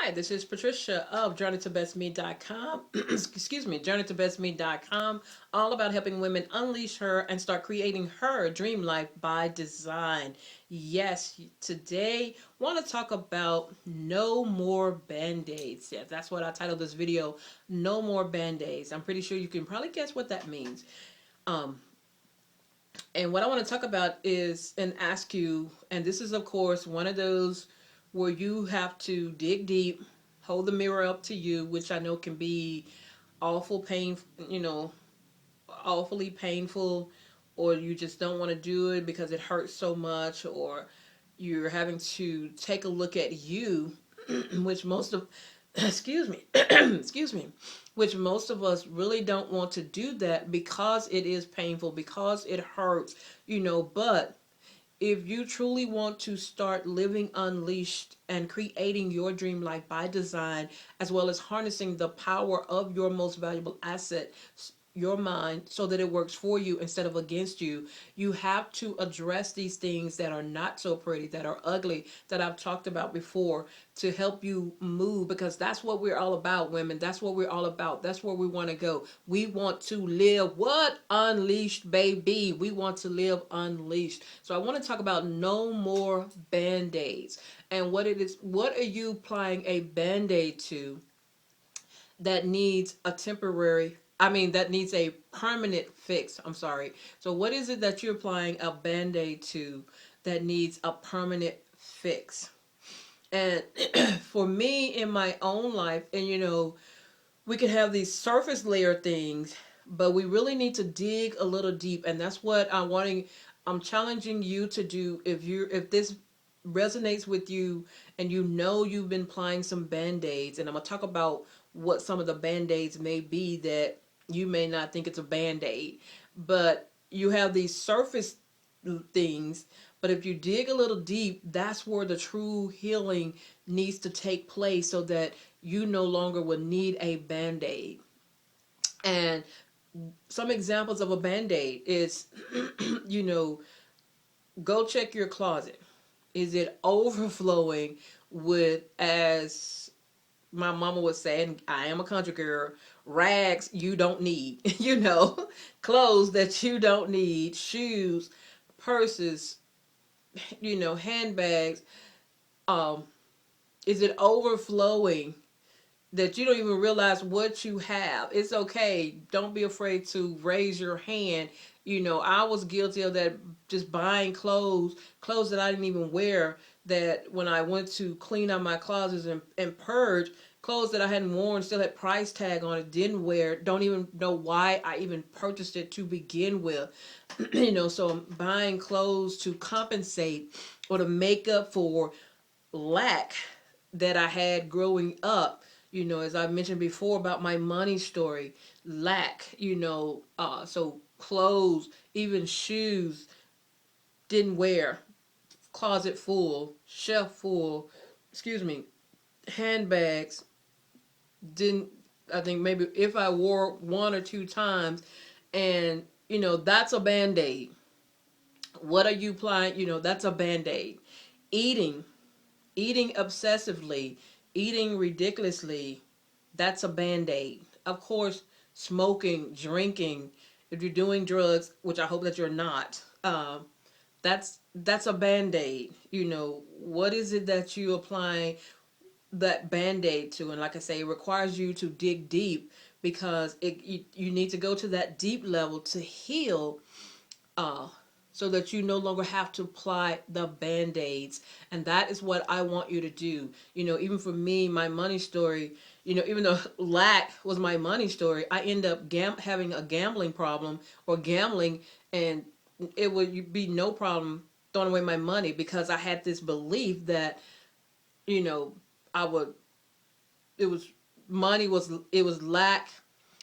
Hi, this is Patricia of JourneyToBestMe.com. Excuse me, JourneyToBestMe.com. All about helping women unleash her and start creating her dream life by design. Yes, today want to talk about no more band-aids. Yeah, that's what I titled this video. No more band-aids. I'm pretty sure you can probably guess what that means. Um, and what I want to talk about is and ask you, and this is of course one of those where you have to dig deep, hold the mirror up to you, which I know can be awful pain, awfully painful, or you just don't want to do it because it hurts so much, or you're having to take a look at you, which most of excuse me excuse me, which most of us really don't want to do that because it is painful, because it hurts, but if you truly want to start living unleashed and creating your dream life by design, as well as harnessing the power of your most valuable asset, your mind, so that it works for you instead of against you, you have to address these things that are not so pretty, that are ugly, that I've talked about before, to help you move, because that's what we're all about, women. That's what we're all about. That's where we want to go. We want to live what? Unleashed, baby. We want to live unleashed. So I want to talk about no more band-aids and what it is. What are you applying a band-aid to that needs a temporary, that needs a permanent fix? I'm sorry. So what is it that you're applying a band-aid to that needs a permanent fix? And for me in my own life, and we can have these surface layer things, but we really need to dig a little deep, and that's what I'm challenging you to do. If this resonates with you and you've been applying some band-aids, and I'm going to talk about what some of the band-aids may be that you may not think it's a band-aid, but you have these surface things, but if you dig a little deep, that's where the true healing needs to take place, so that you no longer will need a band-aid. And some examples of a band-aid is go check your closet. Is it overflowing with, as my mama would say, and I am a country girl, rags you don't need, clothes that you don't need, shoes, purses, handbags. Um, is it overflowing that you don't even realize what you have? It's okay. Don't be afraid to raise your hand. I was guilty of that, just buying clothes that I didn't even wear, that when I went to clean out my closets and purge, clothes that I hadn't worn, still had price tag on it, didn't wear, don't even know why I even purchased it to begin with. So I'm buying clothes to compensate or to make up for lack that I had growing up. As I mentioned before about my money story, lack, so clothes, even shoes, didn't wear, closet full, shelf full, excuse me, handbags, didn't, I think maybe if I wore one or two times, and, that's a band-aid. What are you applying? That's a band-aid. Eating, eating obsessively, eating ridiculously, that's a band-aid. Of course, smoking, drinking, if you're doing drugs, which I hope that you're not, that's a band-aid. What is it that you applying that band-aid to? And like I say, it requires you to dig deep, because you need to go to that deep level to heal, uh, so that you no longer have to apply the band-aids. And that is what I want you to do. Even for me, my money story, even though lack was my money story, I end up having a gambling problem, or gambling, and it would be no problem throwing away my money, because I had this belief that, you know, I would, it was, it was lack,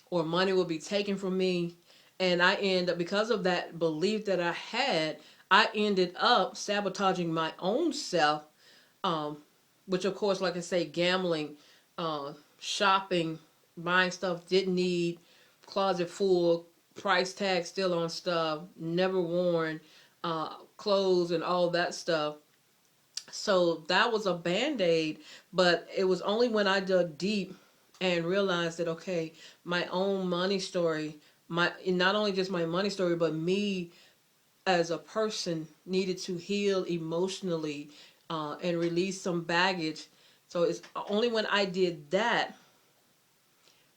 or money would be taken from me. And I end up, because of that belief that I had, I ended up sabotaging my own self, um, which of course, like I say, gambling, shopping, buying stuff didn't need, closet full, price tag still on stuff, never worn, clothes and all that stuff. So that was a band-aid, but it was only when I dug deep and realized that, okay, my own money story, my not only just my money story, but me as a person needed to heal emotionally, and release some baggage. So it's only when I did that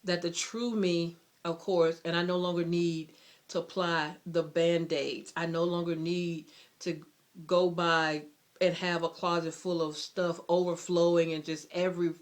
that the true me, of course, and I no longer need to apply the band-aids. I no longer need to go by and have a closet full of stuff overflowing and just every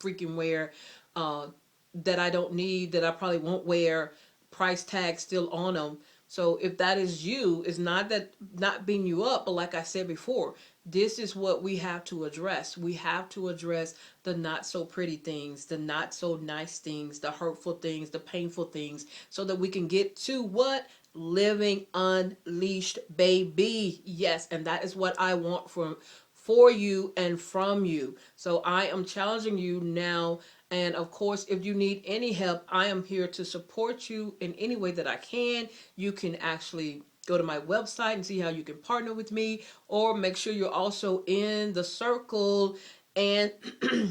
freaking wear, uh, that I don't need, that I probably won't wear, price tag still on them. So if that is you, it's not that not beating you up, but like I said before, this is what we have to address. We have to address the not so pretty things, the not so nice things, the hurtful things, the painful things, so that we can get to what? Living unleashed, baby. Yes, and that is what I want for you and from you. So I am challenging you now. And of course, if you need any help, I am here to support you in any way that I can. You can actually go to my website and see how you can partner with me, or make sure you're also in the circle. And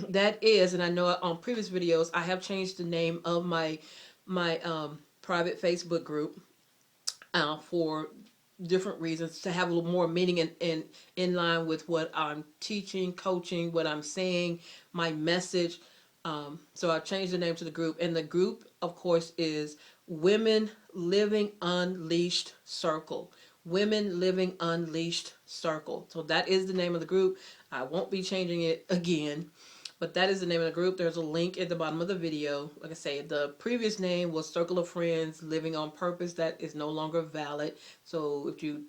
that is, and I know on previous videos I have changed the name of my private Facebook group, for different reasons, to have a little more meaning in line with what I'm teaching, coaching, what I'm saying, my message. So I've changed the name to the group, and the group, of course, is Women Living Unleashed Circle. Women Living Unleashed Circle. So that is the name of the group. I won't be changing it again. But that is the name of the group. There's a link at the bottom of the video. Like I say, the previous name was Circle of Friends Living on Purpose. That is no longer valid. So if you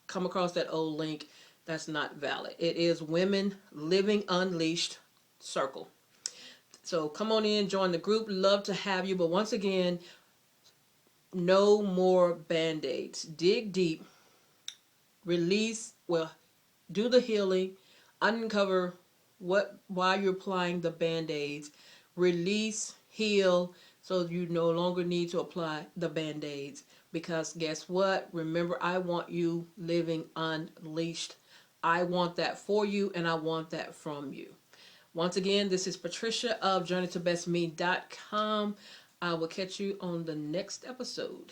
come across that old link, that's not valid. It is Women Living Unleashed Circle. So come on in, join the group. Love to have you. But once again, no more band-aids. Dig deep. Release. Well, do the healing. Uncover why you're applying the band-aids. Release, heal, so you no longer need to apply the band-aids. Because guess what? Remember, I want you living unleashed. I want that for you, and I want that from you. Once again, this is Patricia of JourneyToBestMe.com. I will catch you on the next episode.